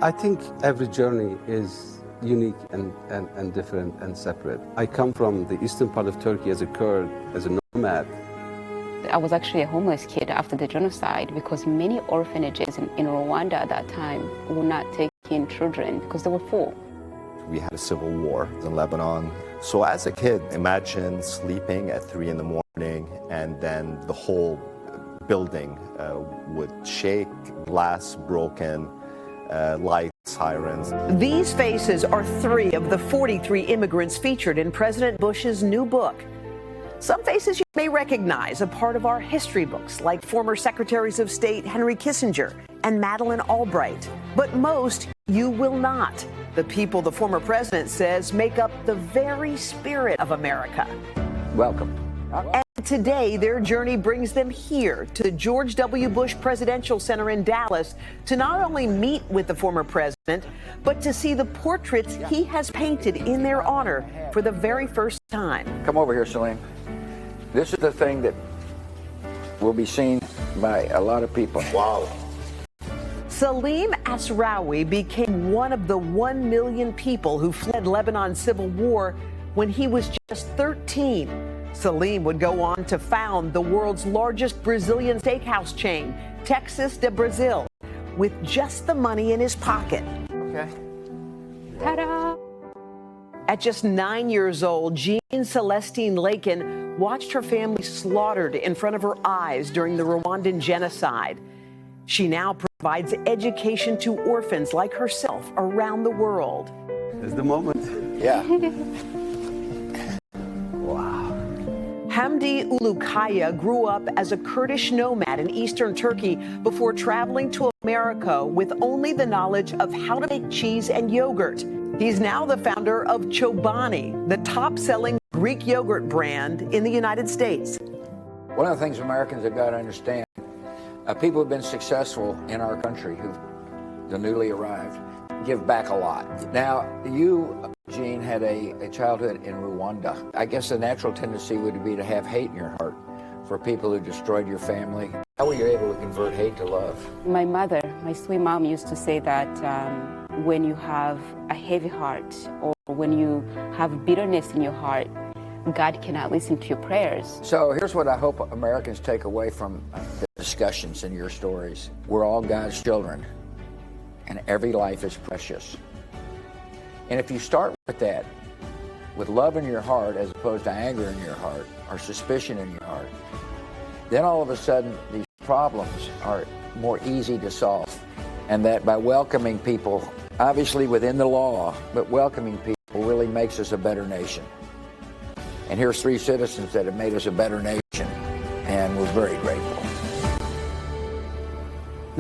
I think every journey is unique and different and separate. I come from the eastern part of Turkey as a Kurd, as a nomad. I was actually a homeless kid after the genocide because many orphanages in Rwanda at that time would not take in children because they were full. We had a civil war in Lebanon. So as a kid, imagine sleeping at 3 in the morning and then the whole building would shake, glass broken, lights, sirens. These faces are 3 of the 43 immigrants featured in President Bush's new book. Some faces you may recognize, a part of our history books, like former Secretaries of State Henry Kissinger and Madeleine Albright. But most you will not. The people the former president says make up the very spirit of America. Welcome. And today, their journey brings them here to the George W. Bush Presidential Center in Dallas to not only meet with the former president, but to see the portraits he has painted in their honor for the very first time. Come over here, Celine. This is the thing that will be seen by a lot of people. Wow. Salim Asraoui became one of the 1 million people who fled Lebanon's civil war when he was just 13. Salim would go on to found the world's largest Brazilian steakhouse chain, Texas de Brazil, with just the money in his pocket. Okay. Ta-da! At just 9 years old, Jeanne Celestine Lakin watched her family slaughtered in front of her eyes during the Rwandan genocide. She now provides education to orphans like herself around the world. It's the moment. Yeah. Wow. Hamdi Ulukaya grew up as a Kurdish nomad in eastern Turkey before traveling to America with only the knowledge of how to make cheese and yogurt. He's now the founder of Chobani, the top-selling Greek yogurt brand in the United States. One of the things Americans have got to understand, people who've been successful in our country, the newly arrived, give back a lot. Now, you, Jeanne, had a childhood in Rwanda. I guess the natural tendency would be to have hate in your heart for people who destroyed your family. How were you able to convert hate to love? My mother, my sweet mom, used to say that when you have a heavy heart or when you have bitterness in your heart, God cannot listen to your prayers. So here's what I hope Americans take away from the discussions in your stories. We're all God's children, and every life is precious. And if you start with that, with love in your heart as opposed to anger in your heart or suspicion in your heart, then all of a sudden these problems are more easy to solve. And that by welcoming people, obviously within the law, but welcoming people really makes us a better nation. And here's 3 citizens that have made us a better nation, and we're very grateful.